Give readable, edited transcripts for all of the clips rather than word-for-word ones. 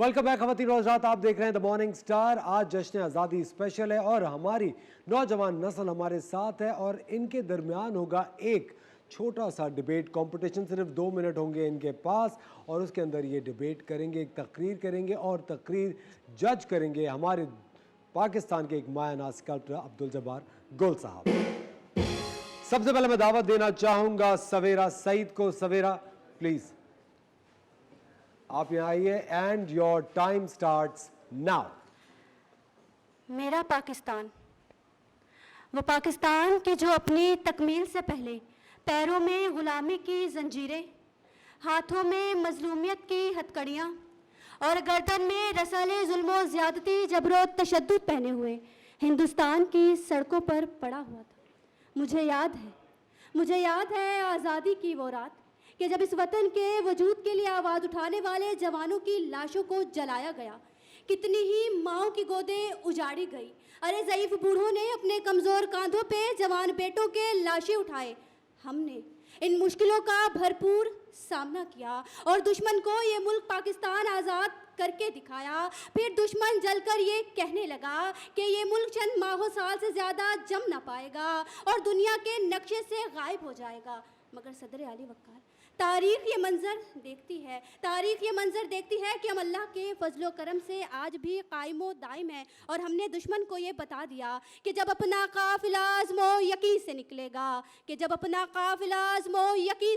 Welcome back खवातीन और हज़रात, आप देख रहे हैं द मॉर्निंग स्टार। आज जश्न आज़ादी स्पेशल है और हमारी नौजवान नस्ल हमारे साथ है और इनके दरमियान होगा एक छोटा सा डिबेट कंपटीशन। सिर्फ 2 मिनट होंगे इनके पास और उसके अंदर ये डिबेट करेंगे, एक तकरीर करेंगे और तकरीर जज करेंगे हमारे पाकिस्तान के एक माया नाज स्कल्प्टर अब्दुल जब्बार गुल साहब। सबसे पहले मैं दावत देना चाहूँगा सवेरा सईद को। सवेरा प्लीज़ आप यहाँ आइए and your time starts now. मेरा पाकिस्तान, वो पाकिस्तान के जो अपनी तकमील से पहले पैरों में गुलामी की जंजीरें, हाथों में मजलूमियत की हथकड़ियाँ और गर्दन में रसाले जुल्मो ज़्यादती जबरो तशद्दुद पहने हुए हिंदुस्तान की सड़कों पर पड़ा हुआ था। मुझे याद है आज़ादी की वो रात कि जब इस वतन के वजूद के लिए आवाज़ उठाने वाले जवानों की लाशों को जलाया गया। कितनी ही माँओं की गोदें उजाड़ी गई। अरे ज़ईफ़ बूढ़ों ने अपने कमज़ोर कांधों पे जवान बेटों के लाशें उठाए। हमने इन मुश्किलों का भरपूर सामना किया और दुश्मन को ये मुल्क पाकिस्तान आज़ाद करके दिखाया। फिर दुश्मन जलकर ये कहने लगा कि ये मुल्क चंद माहों साल से ज़्यादा जम ना पाएगा और दुनिया के नक्शे से गायब हो जाएगा। मगर सदर आली वक़ार, तारीख़ ये मंज़र देखती है कि हम अल्लाह के फजलो करम से आज भी कायमो दाइम है और हमने दुश्मन को ये बता दिया कि जब अपना काफ़िला आज़मो यकीन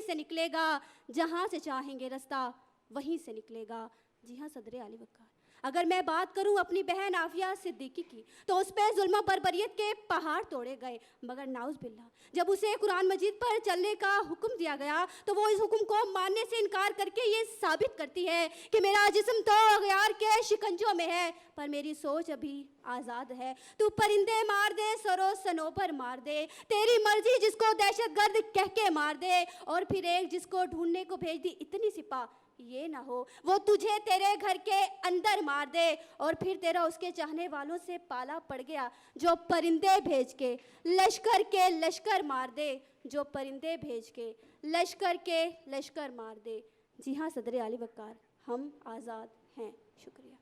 से निकलेगा, जहाँ से चाहेंगे रास्ता वहीं से निकलेगा। जी हाँ सदर आली वक़ार, अगर मैं बात करूं अपनी बहन आफिया सिद्दीकी की तो उस पर जुल्म बरबरियत के पहाड़ तोड़े गए। मगर नाउज़ बिल्ला जब उसे कुरान मजीद पर चलने का हुक्म दिया गया तो वो इस हुक्म को मानने से इनकार करके ये साबित करती है कि मेरा जिस्म तो अग़यार के शिकंजों में है पर मेरी सोच अभी आज़ाद है। तू परिंदे मार दे, सरो सनोबर मार दे, तेरी मर्जी जिसको दहशतगर्द कह के मार दे और फिर एक जिसको ढूंढने को भेज दी इतनी सिपा ये ना हो वो तुझे तेरे घर के अंदर मार दे और फिर तेरा उसके चाहने वालों से पाला पड़ गया जो परिंदे भेज के लश्कर मार दे, जो परिंदे भेज के लश्कर मार दे। जी हाँ सदर आली वक़ार, हम आज़ाद हैं। शुक्रिया।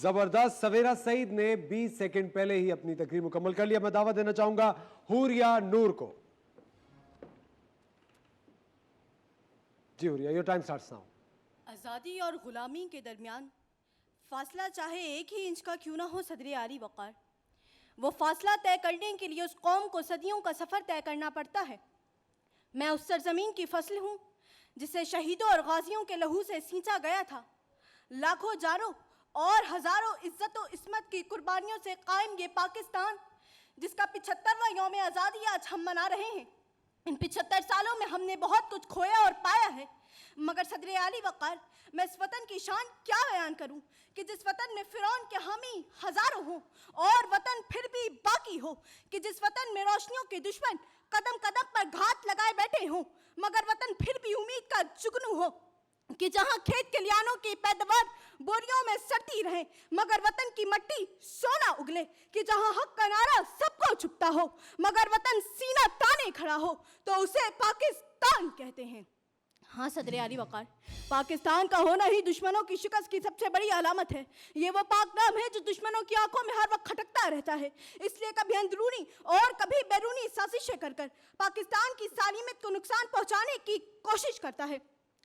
जबरदस्त। सवेरा सईद ने 20 सेकंड पहले ही अपनी तकरीर मुकम्मल कर लिया। मैं दावा देना चाहूंगा हुरिया नूर को। जी Huriya, your time starts now. आज़ादी और ग़ुलामी के दरमियान फासला चाहे 1 ही इंच का क्यों ना हो सदर आली वक़ार, वो फासला तय करने के लिए उस कौम को सदियों का सफ़र तय करना पड़ता है। मैं उस सरज़मीन की फसल हूँ जिसे शहीदों और गाजियों के लहू से सींचा गया था। लाखों जानों और हज़ारों इज़्ज़त व इस्मत की कुर्बानियों से कायम ये पाकिस्तान, जिसका 75वां यौम आज़ादी आज हम मना रहे हैं। इन 75 सालों में हमने बहुत कुछ खोया और पाया है, मगर सदर आली वक़ार, मैं इस वतन की शान क्या बयान करूं कि जिस वतन में फ़िरौन के हामी हज़ारों हों और वतन फिर भी बाकी हो, कि जिस वतन में रोशनियों के दुश्मन कदम कदम पर घात लगाए बैठे हों, मगर वतन फिर भी उम्मीद का जुगनू हो, कि जहाँ खेत के लियानों की पैदावार बोरियों में सड़ती रहे मगर वतन की मट्टी सोना उगले, कि जहाँ हक का नारा सबको छुपता हो मगर वतन सीना ताने खड़ा हो, तो उसे पाकिस्तान कहते हैं। हाँ सदर आली वक़ार, पाकिस्तान का होना ही दुश्मनों की शिकस्त की सबसे बड़ी अलामत है। ये वो पाक नाम है जो दुश्मनों की आंखों में हर वक्त खटकता रहता है। इसलिए कभी अंदरूनी और कभी बैरूनी साजिशें कर पाकिस्तान की सालिमियत को नुकसान पहुंचाने की कोशिश करता है,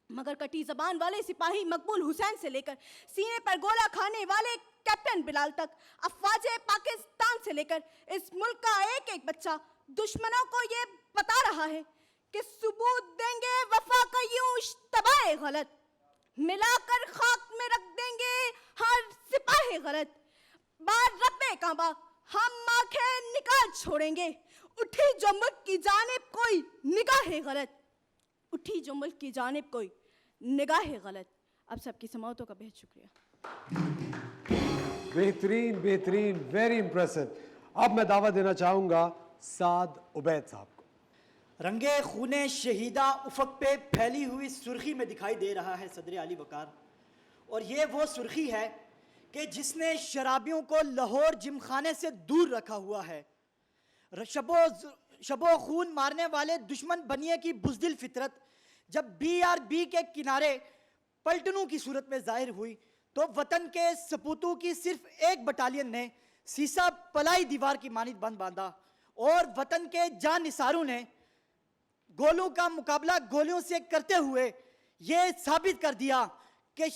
मगर कटी ज़बान वाले सिपाही मकबूल हुसैन से लेकर सीने पर गोला खाने वाले कैप्टन बिलाल तक, अफ़वाज़े पाकिस्तान से लेकर इस मुल्क का एक एक बच्चा दुश्मनों को ये बता रहा है कि सबूत देंगे वफा का यूं इश्तबाह गलत, मिलाकर खाक में रख देंगे हर सिपाही गलत। बार रब्बे काबा हम आंखें निकाल छोड़ेंगे, उठी जो मुल्क की जानिब कोई निगाह गलत, उठी जो मुल्क की जानिब कोई निगाह गलत। अब सबकी समाअतों का बेहद शुक्रिया। बेहतरीन बेहतरीन, वेरी इंप्रेसिव। अब मैं दावा देना चाहूंगा साद उबैद साहब को। रंगे खूने शहीदा उफक पे फैली हुई सुर्खी में दिखाई दे रहा है सदर आली वक़ार, और ये वो सुर्खी है कि जिसने शराबियों को लाहौर जिमखाने से दूर रखा हुआ है। शबो खून मारने वाले दुश्मन बनिए की बुज़दिल फितरत जब BRB के किनारे पलटनों की सूरत में जाहिर हुई तो वतन के सपूतों की सिर्फ एक बटालियन ने सीसा पलाई दीवार की मानिंद बंद बांधा और वतन के जान निसारों ने गोलों का मुकाबला गोलियों से करते हुए ये साबित कर दिया कि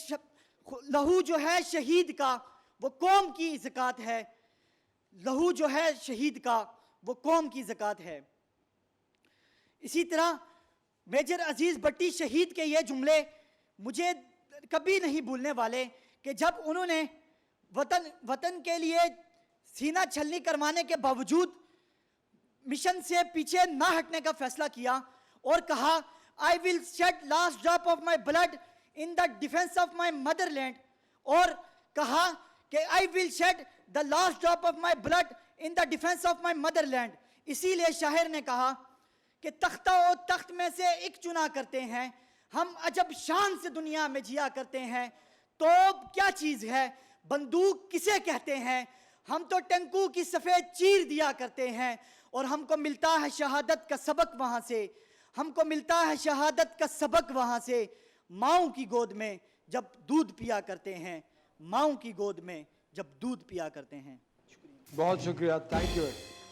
लहू जो है शहीद का वो कौम की ज़कात है, लहू जो है शहीद का वो कौम की ज़कात है। इसी तरह मेजर अजीज भट्टी शहीद के ये जुमले मुझे कभी नहीं भूलने वाले कि जब उन्होंने वतन के लिए सीना छलनी करवाने के बावजूद मिशन से पीछे ना हटने का फैसला किया और कहा I will shed last drop of my blood in the defence of my motherland, और कहा कि I will shed the last drop of my blood in the defence of my motherland. इसीलिए शायर ने कहा कि तख्ता और तख्त में से एक चुना करते हैं, हम अजब शान से दुनिया में जिया करते हैं, तो क्या चीज़ है बंदूक किसे कहते हैं, हम तो टंकू की सफ़ेद चीर दिया करते हैं और हमको मिलता है शहादत का सबक वहाँ से, हमको मिलता है शहादत का सबक वहाँ से, माओं की गोद में जब दूध पिया करते हैं, माओं की गोद में जब दूध पिया करते हैं। बहुत शुक्रिया, थैंक यू।